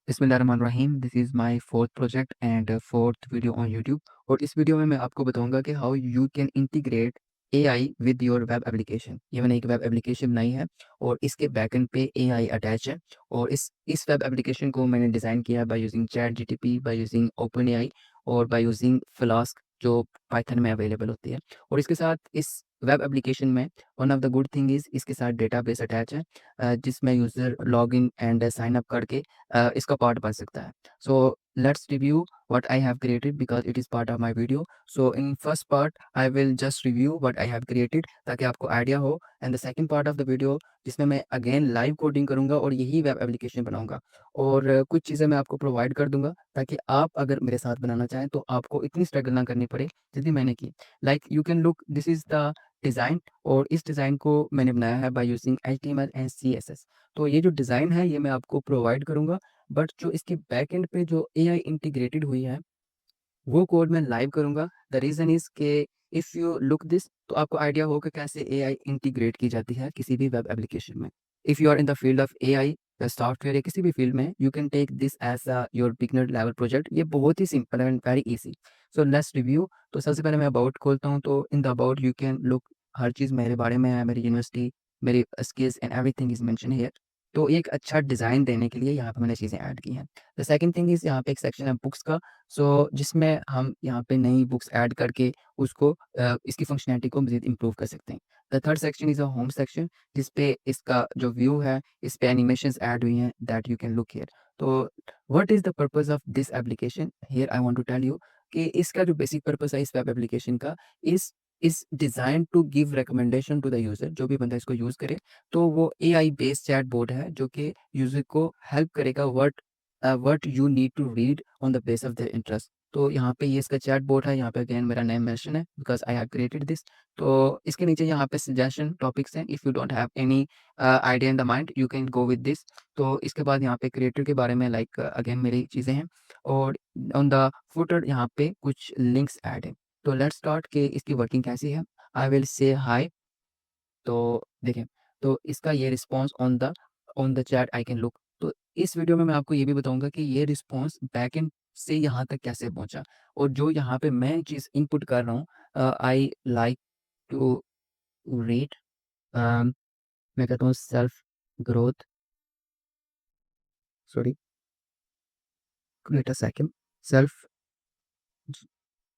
बिस्मिल्लाहिर्रहमानिर्रहीम। This is my fourth project and fourth video on YouTube. और इस video में मैं आपको बताऊंगा कि how you can integrate AI with your web application. ये मैंने एक वेब एप्लीकेशन बनाई है और इसके बैकएंड पे एआई अटैच है। और इस वेब एप्लीकेशन को मैंने डिज़ाइन किया बाय यूजिंग चैट जीटीपी, बाय यूजिंग ओपन एआई और बाय यूजिंग फ्लास्क जो पाइथन में अवेलेबल होती है। और इसके साथ इस वेब एप्लीकेशन में one of the good thing is इसके साथ डेटाबेस अटैच है, जिसमें user log in and sign up करके इसका पार्ट बन सकता है। So let's review what I have created because it is part of my video. So in first part I will just review what I have created ताकि आपको idea हो, and the second part of the video जिसमें मैं again live coding करूंगा और यही web application बनाऊंगा। और कुछ चीज़ें मैं आपको प्रोवाइड कर दूंगा ताकि आप अगर मेरे साथ बनाना चाहें तो आपको इतनी स्ट्रगल ना करनी पड़े जितनी मैंने की। Like you can look, this is the design. और इस डिज़ाइन को मैंने बनाया है by using HTML and CSS। तो ये जो डिज़ाइन है ये मैं आपको प्रोवाइड करूंगा, बट जो इसके बैक एंड पे जो एआई इंटीग्रेटेड हुई है वो कोड मैं लाइव करूंगा। द रीज़न इज़ के इफ़ यू लुक दिस तो आपको आइडिया हो कि कैसे एआई इंटीग्रेट की जाती है किसी भी वेब एप्लीकेशन में। If you are in the field of AI या सॉफ्टवेयर या किसी भी फील्ड में, you can take this as your beginner level project. ये बहुत ही simple and very easy. So let's review. तो सबसे पहले मैं अबाउट खोलता हूँ। तो in the about you can look, हर चीज़ मेरे बारे में है, मेरी यूनिवर्सिटी, मेरी skills and everything is mention here. तो एक अच्छा डिज़ाइन देने के लिए यहाँ पे मैंने चीज़ें ऐड की हैं। द सेकंड थिंग इज़ यहाँ पे एक सेक्शन है बुक्स का। सो जिसमें हम यहाँ पे नई बुक्स ऐड करके उसको इसकी फंक्शनैलिटी को मज़ीद इम्प्रूव कर सकते हैं। The third section is a home section जिस पे इसका जो व्यू है, इस पे एनिमेशंस ऐड हुई हैं that you can look here. तो what is the purpose of this application here I want to tell you कि इसका जो बेसिक पर्पस है इस वेब एप्लीकेशन का इस design to give recommendation to the user. जो भी बंदा इसको यूज़ करे तो वो एआई बेस्ड चैट बोर्ड है जो कि यूज़र को हेल्प करेगा what you need to read on the base of their interest. तो यहाँ पे ये इसका चैट बोर्ड है, यहाँ पे अगेन मेरा नेम मेंशन है because I have created this. तो इसके नीचे यहाँ पे सजेशन टॉपिक्स हैं। If you don't have any idea in the mind you can go with this. तो इसके बाद यहाँ पे क्रिएटर के बारे में लाइक अगेन मेरी चीज़ें हैं। और ऑन द फुटर यहाँ पे कुछ लिंक्स ऐड हैं। तो लेट्स स्टार्ट कि इसकी वर्किंग कैसी है। आई विल से हाय। तो देखें, तो इसका ये response on the chat I can look. तो इस वीडियो में मैं आपको ये भी बताऊँगा कि ये रिस्पॉन्स बैकएंड से यहाँ तक कैसे पहुँचा। और जो यहाँ पे मैं चीज़ इनपुट कर रहा हूँ, आई लाइक टू रीड, मैं कहता हूँ self growth, sorry, wait a second, self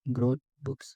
growth books.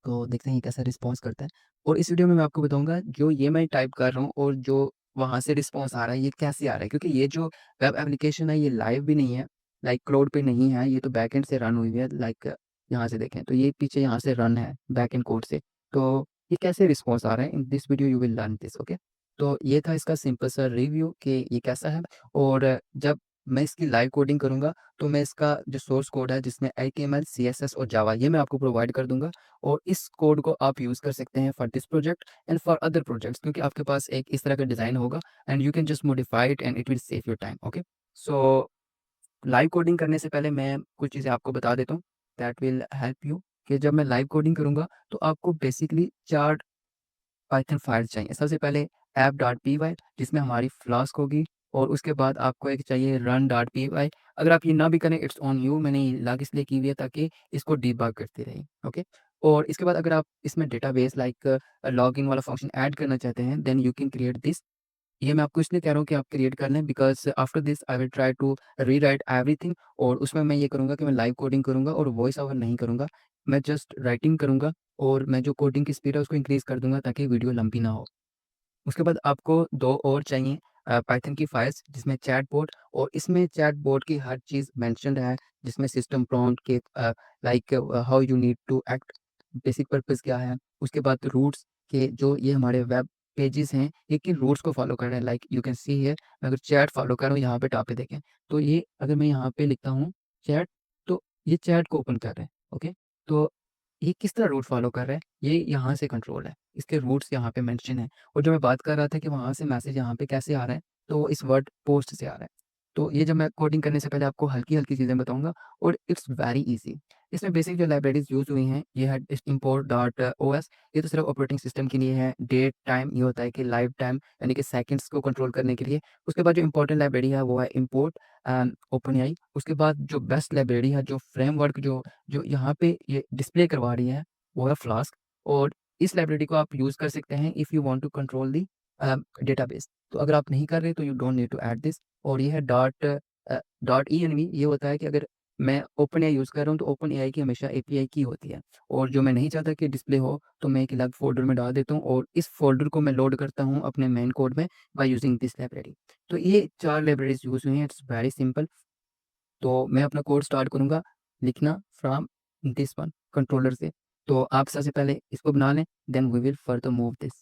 तो देखते हैं ये कैसा रिस्पॉन्स करता है। और इस वीडियो में मैं आपको बताऊँगा जो ये मैं टाइप कर रहा हूँ और जो वहाँ से रिस्पॉन्स आ रहा है ये कैसे आ रहा है, क्योंकि ये जो वेब एप्लीकेशन है ये लाइव भी नहीं है, लाइक क्लाउड पे नहीं है, ये तो बैकएंड से रन हुई है। लाइक यहाँ से देखें तो ये पीछे यहाँ से रन है बैकएंड कोड से। तो ये कैसे रिस्पॉन्स आ रहा है, in this video you will learn this, okay. तो ये था इसका सिंपल सा रिव्यू कि ये कैसा है। और जब मैं इसकी लाइव कोडिंग करूँगा तो मैं इसका जो सोर्स कोड है जिसमें HTML, CSS और जावा ये मैं आपको प्रोवाइड कर दूँगा। और इस कोड को आप यूज़ कर सकते हैं for this project and for other projects, क्योंकि आपके पास एक इस तरह का डिज़ाइन होगा and you can just modify it and it will save your time, okay. So live coding करने से पहले मैं कुछ चीज़ें आपको बता देता हूँ दैट विल हेल्प यू कि जब मैं लाइव कोडिंग करूँगा तो आपको बेसिकली 4 पाइथन फाइल्स चाहिए। सबसे पहले app.py जिसमें हमारी फ्लास्क होगी, और उसके बाद आपको एक चाहिए run.py। अगर आप ये ना भी करें इट्स ऑन यू, मैंने ये अलग इसलिए की हुई है ताकि इसको डिबग करती रहे, ओके। और इसके बाद अगर आप इसमें डेटाबेस लाइक लॉगिन वाला फंक्शन ऐड करना चाहते हैं then you can create this. ये मैं आपको इसलिए कह रहा हूँ कि आप क्रिएट कर लें because after this I will try to rewrite everything. और उसमें मैं ये करूँगा कि मैं लाइव कोडिंग करूँगा और वॉइस ओवर नहीं करूँगा। मैं जस्ट राइटिंग करूँगा और मैं जो कोडिंग की स्पीड है उसको इंक्रीज़ कर दूँगा ताकि वीडियो लंबी ना हो। उसके बाद आपको 2 और चाहिए पाइथन की फाइल्स जिसमें चैटबॉट, और इसमें चैटबॉट की हर चीज़ मेंशन्ड है जिसमें सिस्टम प्रॉम्प्ट के like how you need to act, basic purpose क्या है। उसके बाद रूट्स के जो ये हमारे वेब पेजेस हैं ये किन रूट्स को फॉलो कर रहे हैं, like you can see here. अगर चैट फॉलो कर रहा हूँ यहाँ पे टॉप पे देखें तो ये अगर मैं यहाँ पे लिखता हूँ चैट तो ये चैट को ओपन कर रहे हैं, ओके। तो ये किस तरह रूट फॉलो कर रहा है, ये यहाँ से कंट्रोल है, इसके रूट्स यहाँ पे मेंशन है। और जो मैं बात कर रहा था कि वहाँ से मैसेज यहाँ पे कैसे आ रहा है, तो इस वर्ड पोस्ट से आ रहा है। तो ये जब मैं कोडिंग करने से पहले आपको हल्की-हल्की चीज़ें बताऊँगा और इट्स वेरी ईज़ी। इसमें बेसिक जो लाइब्रेरीज़ यूज़ हुई हैं, ये है इस import डॉट ओएस। ये तो सिर्फ़ ऑपरेटिंग सिस्टम के लिए है। डेट टाइम ये होता है कि लाइव टाइम यानी कि सेकंड्स को कंट्रोल करने के लिए। उसके बाद जो इम्पोर्टेंट लाइब्रेरी है वो है import ओपनएआई। उसके बाद जो बेस्ट लाइब्रेरी है, जो फ्रेमवर्क जो जो यहाँ पे ये डिस्प्ले करवा रही है, वो है फ्लास्क। और इस लाइब्रेरी को आप यूज़ कर सकते हैं if you want to control the database. तो अगर आप नहीं कर रहे तो you don't need to add this. और ये है डॉट ईएनवी। ये होता है कि अगर मैं ओपनएआई यूज़ कर रहा हूँ तो ओपनएआई की हमेशा एपीआई की होती है, और जो मैं नहीं चाहता कि डिस्प्ले हो तो मैं एक अलग फ़ोल्डर में डाल देता हूँ और इस फ़ोल्डर को मैं लोड करता हूँ अपने मेन कोड में बाय यूज़िंग दिस लाइब्रेरी। तो ये 4 लाइब्रेरीज़ यूज़ हुई हैं, इट्स वेरी सिंपल। तो मैं अपना कोड स्टार्ट करूँगा लिखना फ्रॉम दिस वन कंट्रोलर से। तो आप सबसे पहले इसको बना लें, then we will further move this.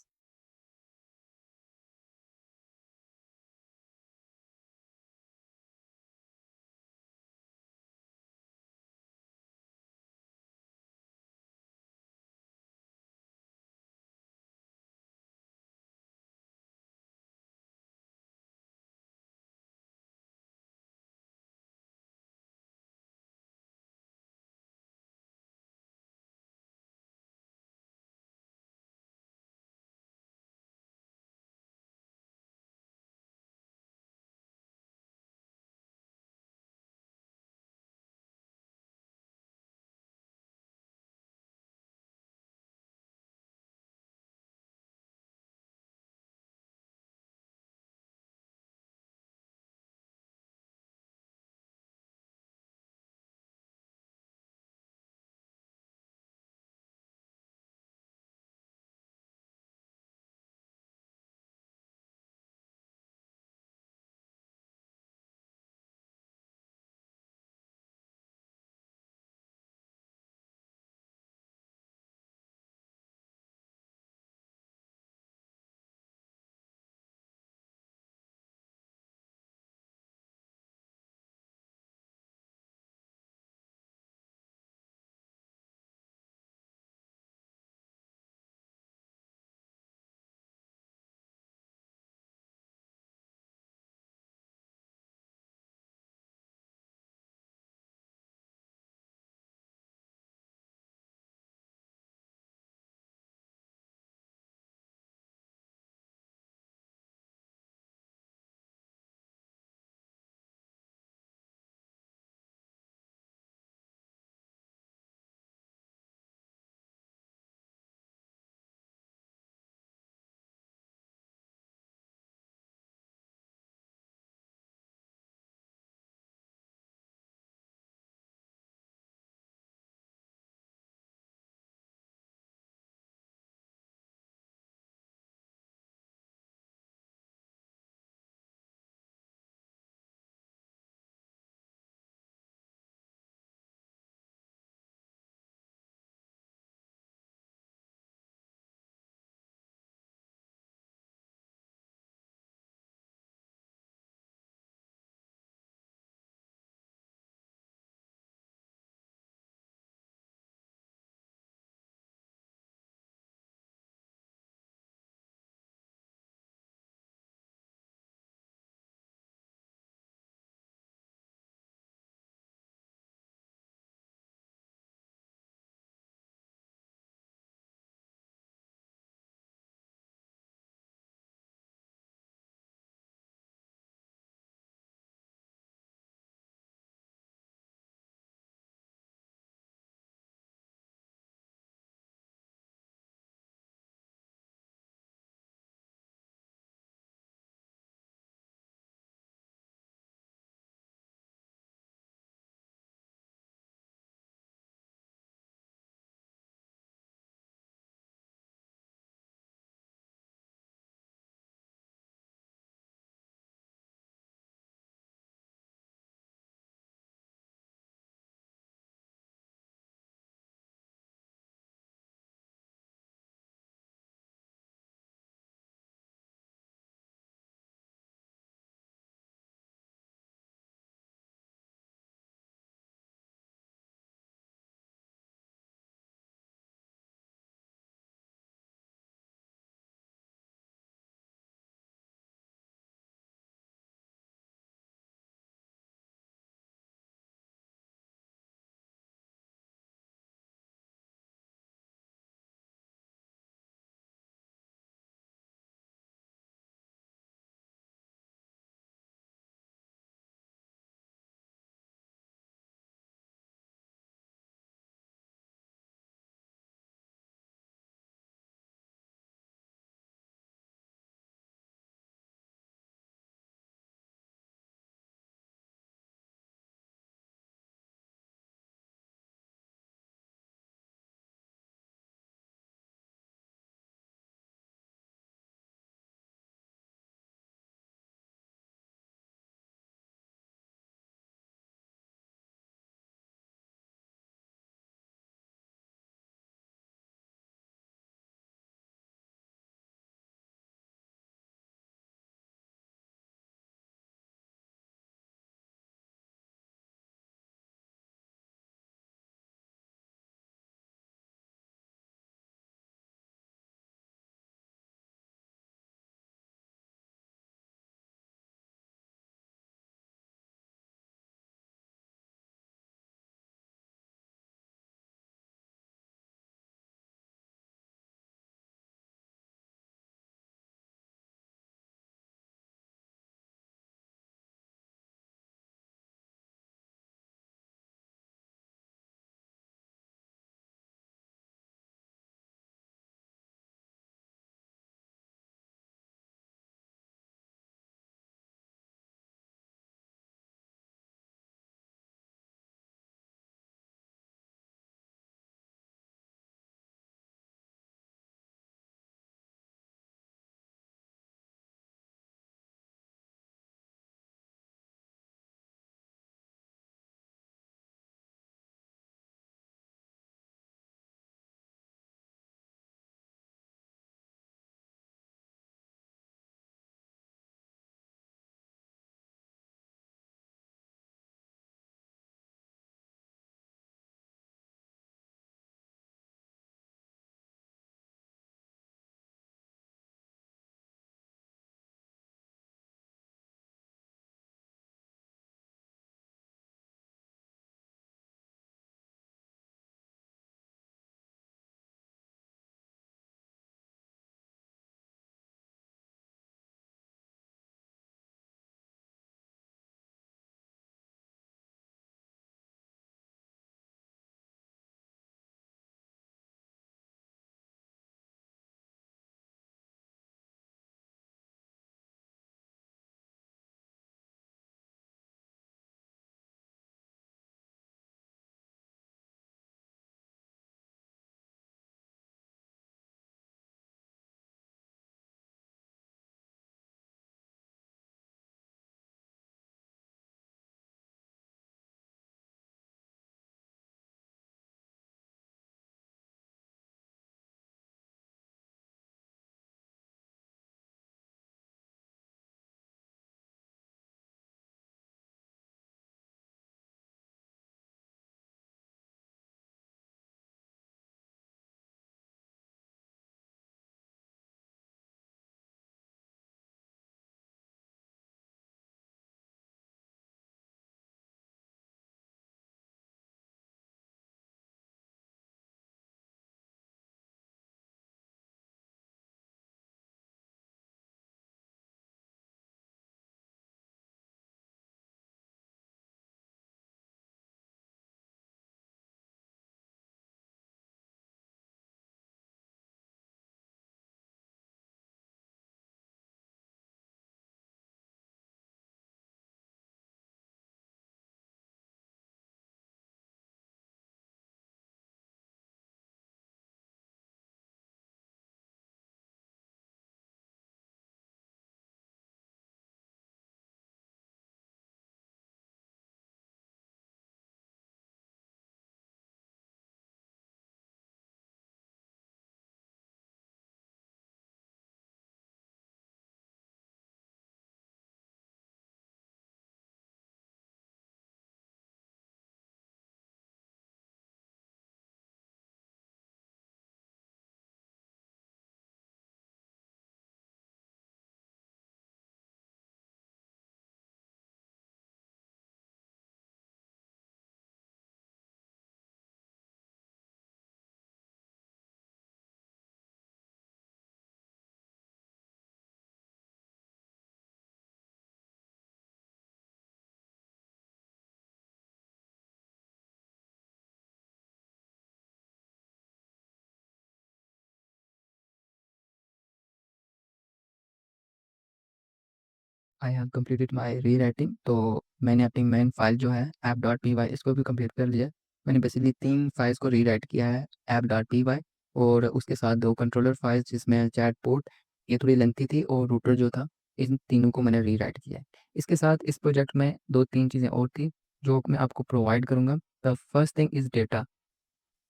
I have completed my rewriting. तो मैंने अपनी मेन फाइल जो है app.py इसको भी कंप्लीट कर लिया है। मैंने बेसिकली 3 फाइल्स को रीराइट किया है, app.py और उसके साथ 2 कंट्रोलर फाइल्स जिसमें चैटबॉट ये थोड़ी लेंथी थी और रूटर जो था, इन तीनों को मैंने रीराइट किया है। इसके साथ इस प्रोजेक्ट में 2-3 चीज़ें और थी जो मैं आपको प्रोवाइड करूँगा। The first thing is data.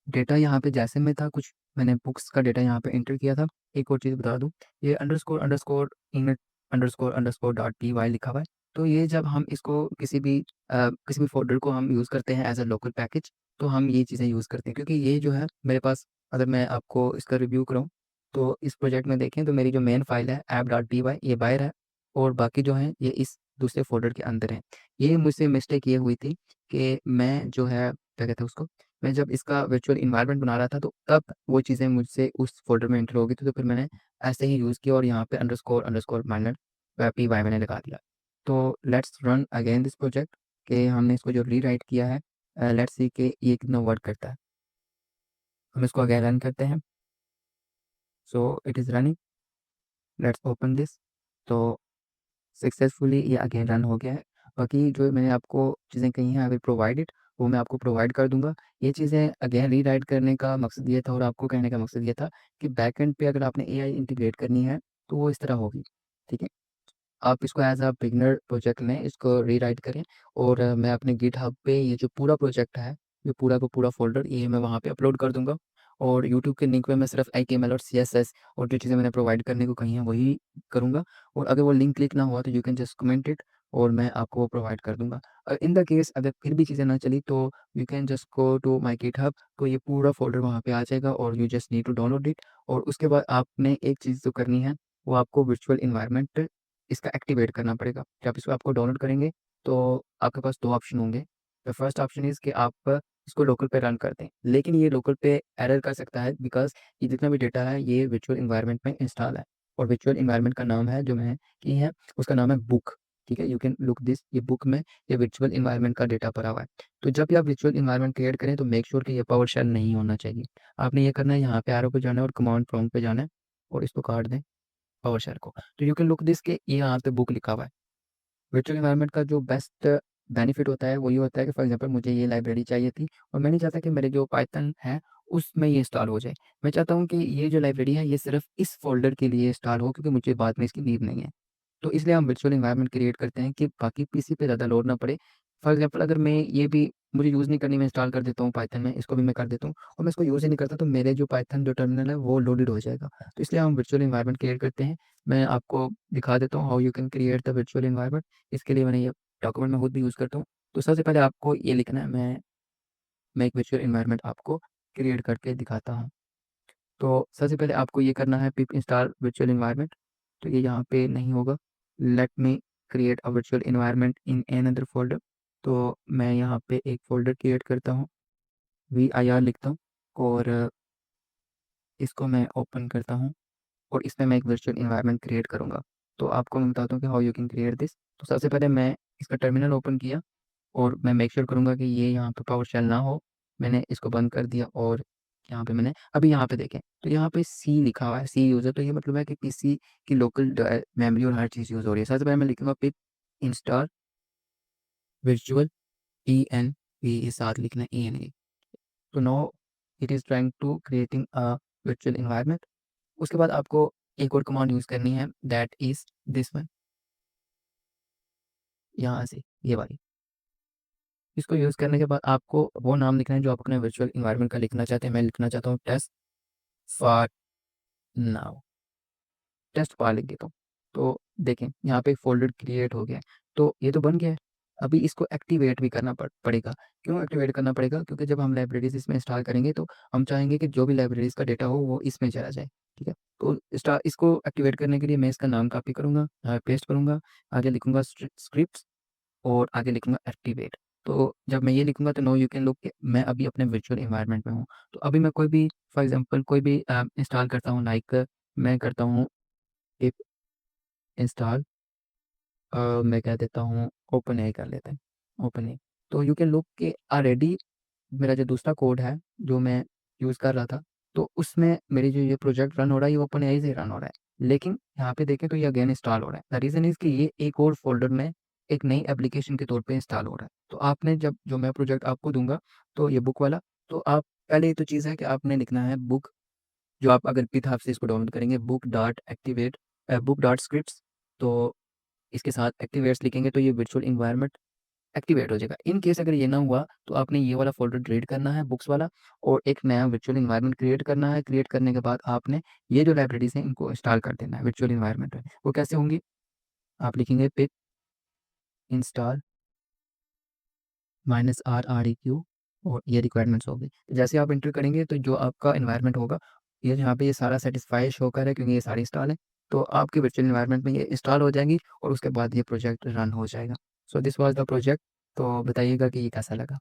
Data यहाँ पे जैसे में था कुछ मैंने बुक्स का डेटा यहाँ पे एंटर किया था। एक और चीज़ बता दूँ, ये __init__डॉट py लिखा हुआ है। तो ये जब हम इसको किसी भी फ़ोल्डर को हम यूज़ करते हैं एज़ अ लोकल पैकेज, तो हम ये चीज़ें यूज़ करते हैं क्योंकि ये जो है मेरे पास, अगर मैं आपको इसका रिव्यू कराऊँ, तो इस प्रोजेक्ट में देखें तो मेरी जो मेन फ़ाइल है app.py ये बाहर है और बाकी जो हैं ये इस दूसरे फ़ोल्डर के अंदर हैं। ये मुझसे मिस्टेक ये हुई थी कि मैं जो है क्या कहते हैं उसको, मैं जब इसका वर्चुअल एनवायरनमेंट बना रहा था तो तब वो चीज़ें मुझसे उस फ़ोल्डर में एंटर हो गई थी, तो फिर मैंने ऐसे ही यूज़ किया और यहाँ पे अंडरस्कोर माइनर py मैंने लगा दिया। तो let's run again this project कि हमने इसको जो रीराइट किया है, लेट्स सी कि ये कितना वर्क करता है। हम इसको अगेन रन करते हैं। So it is running, let's open this. तो सक्सेसफुली ये अगेन रन हो गया है। बाकी जो मैंने आपको चीज़ें कही हैं, आई विल प्रोवाइड इट, वो मैं आपको प्रोवाइड कर दूँगा। ये चीज़ें अगेन रीराइट करने का मकसद ये था और आपको कहने का मकसद ये था कि बैकएंड पे अगर आपने एआई इंटीग्रेट करनी है, तो वो इस तरह होगी, ठीक है? आप इसको एज़ अ बिगिनर प्रोजेक्ट में इसको रीराइट करें और मैं अपने गिटहब पे ये जो पूरा प्रोजेक्ट है, ये पूरा का पूरा फ़ोल्डर ये मैं वहाँ पे अपलोड कर दूँगा और यूट्यूब के लिंक पे मैं सिर्फ एचटीएमएल और सीएसएस और जो चीज़ें मैंने प्रोवाइड करने को कही हैं, वही करूँगा और अगर वो लिंक क्लिक ना हुआ तो you can just comment it और मैं आपको वो प्रोवाइड कर दूँगा। इन द केस अगर फिर भी चीज़ें ना चली तो you can just go to my GitHub, तो ये पूरा फ़ोल्डर वहाँ पे आ जाएगा और you just need to download it और उसके बाद आपने एक चीज़ जो करनी है, वो आपको वर्चुअल एनवायरनमेंट इसका एक्टिवेट करना पड़ेगा। जब इसको आपको डाउनलोड करेंगे, तो आपके पास 2 ऑप्शन होंगे। द फर्स्ट ऑप्शन इज़ कि आप इसको लोकल पे रन कर दें, लेकिन ये लोकल पे एरर कर सकता है बिकॉज़ ये जितना भी डेटा है, ये वर्चुअल एनवायरनमेंट में इंस्टॉल है और वर्चुअल एनवायरनमेंट का नाम है जो मैंने की है, उसका नाम है बुक, ठीक है? यू कैन लुक दिस, ये बुक में ये वर्चुअल एनवायरनमेंट का डेटा भरा हुआ है। तो जब भी आप वर्चुअल एनवायरनमेंट क्रिएट करें, तो मेक श्योर कि ये पावर शेल नहीं होना चाहिए। आपने ये करना है, यहाँ पे एरो पे जाना है और कमांड प्रॉम्प्ट पे जाना है और इसको काट दें, पावर शेल को। तो यू कैन लुक दिस कि ये यहाँ पे बुक लिखा हुआ है। वर्चुअल एनवायरनमेंट का जो बेस्ट बेनिफिट होता है वो ये होता है कि फॉर एग्जांपल मुझे ये लाइब्रेरी चाहिए थी और मैं नहीं चाहता कि मेरे जो पाइथन है उसमें ये इंस्टॉल हो जाए। मैं चाहता हूँ कि ये जो लाइब्रेरी है ये सिर्फ इस फ़ोल्डर के लिए इंस्टॉल हो क्योंकि मुझे बाद में इसकी नीड नहीं है। तो इसलिए हम वर्चुअल एनवायरनमेंट क्रिएट करते हैं कि बाकी पीसी पे ज़्यादा लोड ना पड़े। फॉर एग्जांपल अगर मैं ये भी मुझे यूज़ नहीं करनी, मैं इंस्टॉल कर देता हूँ पाइथन में, इसको भी मैं कर देता हूँ और मैं इसको यूज़ ही नहीं करता तो मेरे जो पाइथन जो टर्मिनल है वो लोडेड हो जाएगा। तो इसलिए हम वर्चुअल एनवायरनमेंट क्रिएट करते हैं। मैं आपको दिखा देता हूँ how you can create the virtual environment. इसके लिए मैंने ये डॉक्यूमेंट मैं खुद भी यूज़ करता हूँ। तो सबसे पहले आपको ये लिखना है, मैं एक वर्चुअल एनवायरनमेंट आपको क्रिएट करके दिखाता हूँ। तो सबसे पहले आपको ये करना है पिप इंस्टॉल वर्चुअल एनवायरनमेंट, तो ये यहाँ पे नहीं होगा। Let me create a virtual environment in another folder. तो मैं यहाँ पे एक फ़ोल्डर क्रिएट करता हूँ, vir लिखता हूँ और इसको मैं ओपन करता हूँ और इसमें मैं एक वर्चुअल एनवायरनमेंट क्रिएट करूँगा। तो आपको मैं बताता हूँ कि how you can create this. तो सबसे पहले मैं इसका टर्मिनल ओपन किया और मैं मेक श्योर करूँगा कि ये यहाँ पे पावर शेल ना हो। मैंने इसको बंद कर दिया और यहाँ पे मैंने अभी यहाँ पे देखें, तो यहाँ पे सी लिखा हुआ है, सी यूज़र, तो ये मतलब है कि पीसी की लोकल मेमोरी और हर चीज़ यूज़ हो रही है। सबसे पहले मैं लिखूँगा पिप इंस्टॉल वर्चुअल ENV, ये साथ लिखना है ENV। तो now it is trying to creating a virtual environment. उसके बाद आपको एक और कमांड यूज़ करनी है, दैट इज़ दिस वन, यहाँ से ये वाली। इसको यूज़ करने के बाद आपको वो नाम लिखना है जो आप अपने वर्चुअल एनवायरनमेंट का लिखना चाहते हैं। मैं लिखना चाहता हूँ test for now, test for लिख देता हूँ। तो देखें यहाँ पे एक फ़ोल्डर क्रिएट हो गया है। तो ये तो बन गया है। अभी इसको एक्टिवेट भी करना पड़ेगा। क्यों एक्टिवेट करना पड़ेगा? क्योंकि जब हम लाइब्रेरीज़ इसमें इंस्टॉल करेंगे तो हम चाहेंगे कि जो भी लाइब्रेरीज़ का डेटा हो वो इसमें चला जाए। ठीक है? तो इसको एक्टिवेट करने के लिए मैं इसका नाम कॉपी करूँगा, पेस्ट करूँगा, आगे लिखूँगा स्क्रिप्ट्स और आगे लिखूँगा एक्टिवेट। तो जब मैं ये लिखूँगा तो नाउ यू कैन लुक कि मैं अभी अपने वर्चुअल एनवायरनमेंट में हूँ। तो अभी मैं कोई भी फॉर एग्ज़ाम्पल कोई भी इंस्टॉल करता हूँ, लाइक मैं करता हूँ पिप इंस्टॉल, मैं कह देता हूँ ओपन एआई कर लेते हैं, ओपन एआई। तो यू कैन लुक कि ऑलरेडी मेरा जो दूसरा कोड है, जो मैं यूज़ कर रहा था, तो उसमें मेरी जो ये प्रोजेक्ट रन हो रहा है, ये ओपन एआई से रन हो रहा है। लेकिन यहाँ पे देखें तो ये अगेन इंस्टॉल हो रहा है। द रीज़न इज़ कि ये एक और फ़ोल्डर में एक नई एप्लीकेशन के तौर पे इंस्टॉल हो रहा है। तो आपने जब जो मैं प्रोजेक्ट आपको दूँगा, तो ये बुक वाला, तो आप पहले ये तो चीज़ है कि आपने लिखना है बुक, जो आप अगर गिटहब से इसको डाउनलोड करेंगे, बुक डॉट स्क्रिप्ट्स। तो इसके साथ एक्टिवेट्स लिखेंगे तो ये वर्चुअल एनवायरनमेंट एक्टिवेट हो जाएगा। इन केस अगर ये ना हुआ, तो आपने ये वाला फ़ोल्डर डिलीट करना है बुक्स वाला, और एक नया वर्चुअल एनवायरनमेंट क्रिएट करना है। क्रिएट करने के बाद आपने ये जो लाइब्रेरीज़ हैं इनको इंस्टॉल कर देना है वर्चुअल एनवायरनमेंट में। वो कैसे होंगी? आप लिखेंगे पिप इंस्टॉल -rreq, और ये रिक्वायरमेंट्स होगी। जैसे आप एंटर करेंगे तो जो आपका एनवायरनमेंट होगा, ये यहाँ पे ये सारा सैटिस्फाई शो कर रहा है क्योंकि ये सारी इंस्टॉल है। तो आपके वर्चुअल एनवायरनमेंट में ये इंस्टॉल हो जाएँगी और उसके बाद ये प्रोजेक्ट रन हो जाएगा। So this was the project. तो बताइएगा कि ये कैसा लगा?